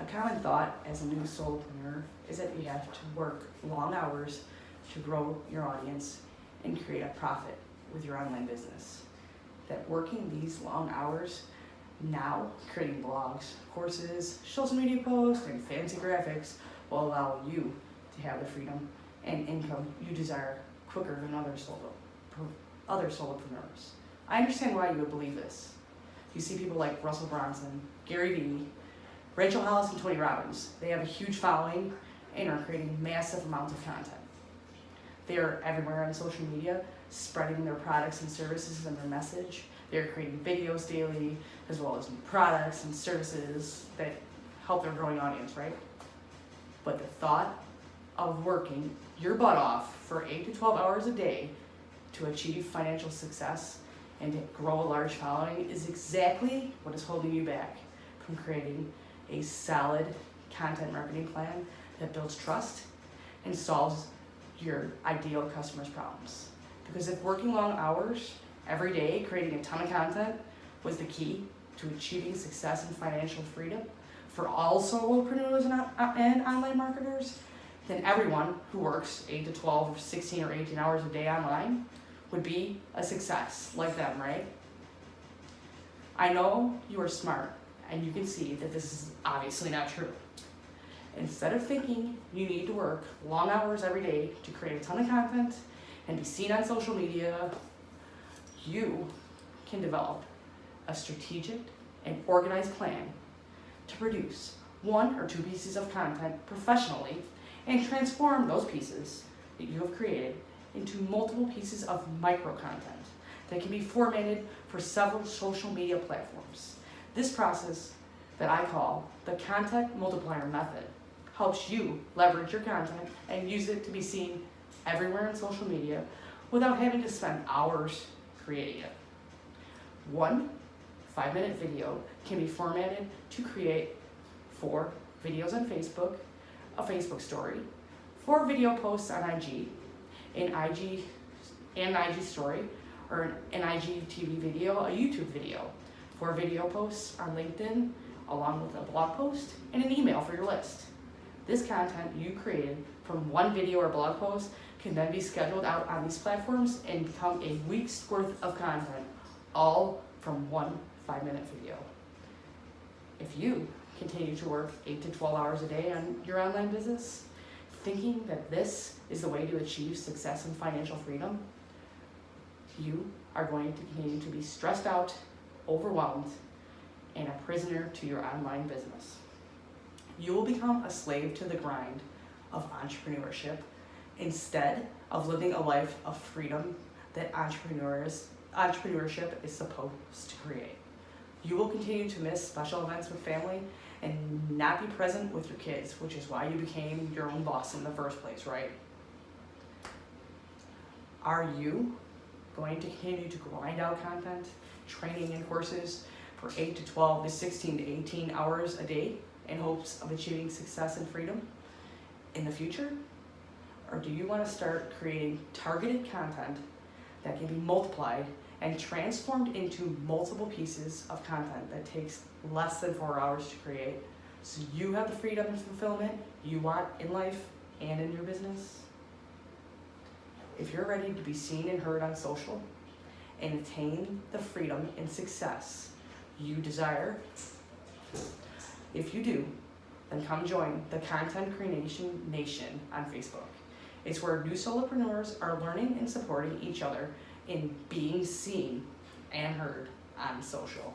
A common thought as a new solopreneur is that you have to work long hours to grow your audience and create a profit with your online business. That working these long hours now, creating blogs, courses, social media posts, and fancy graphics will allow you to have the freedom and income you desire quicker than other solopreneurs. I understand why you would believe this. You see people like Russell Brunson, Gary Vee, Rachel Hollis, and Tony Robbins. They have a huge following and are creating massive amounts of content. They are everywhere on social media, spreading their products and services and their message. They're creating videos daily, as well as new products and services that help their growing audience, right? But the thought of working your butt off for 8 to 12 hours a day to achieve financial success and to grow a large following is exactly what is holding you back from creating a solid content marketing plan that builds trust and solves your ideal customer's problems. Because if working long hours every day, creating a ton of content was the key to achieving success and financial freedom for all solopreneurs and online marketers, then everyone who works 8 to 12 or 16 or 18 hours a day online would be a success like them, right? I know you are smart and you can see that this is obviously not true. Instead of thinking you need to work long hours every day to create a ton of content and be seen on social media, you can develop a strategic and organized plan to produce 1 or 2 pieces of content professionally and transform those pieces that you have created into multiple pieces of micro content that can be formatted for several social media platforms. This process that I call the content multiplier method helps you leverage your content and use it to be seen everywhere on social media without having to spend hours creating it. 1 5-minute video can be formatted to create 4 videos on Facebook, a Facebook story, 4 video posts on IG, an IG story, or an IGTV video, a YouTube video, 4 video posts on LinkedIn, along with a blog post and an email for your list. This content you created from 1 video or blog post can then be scheduled out on these platforms and become a week's worth of content, all from 1 5-minute video. If you continue to work 8 to 12 hours a day on your online business, thinking that this is the way to achieve success and financial freedom, you are going to continue to be stressed out, overwhelmed, and a prisoner to your online business. You will become a slave to the grind of entrepreneurship instead of living a life of freedom that entrepreneurship is supposed to create. You will continue to miss special events with family and not be present with your kids, which is why you became your own boss in the first place, right? Are you going to continue to grind out content, training, and courses for 8 to 12 to 16 to 18 hours a day in hopes of achieving success and freedom in the future? Or do you want to start creating targeted content that can be multiplied and transformed into multiple pieces of content that takes less than 4 hours to create, so you have the freedom and fulfillment you want in life and in your business? If you're ready to be seen and heard on social and attain the freedom and success you desire, if you do, then come join the Content Creation Nation on Facebook. It's where new solopreneurs are learning and supporting each other in being seen and heard on social.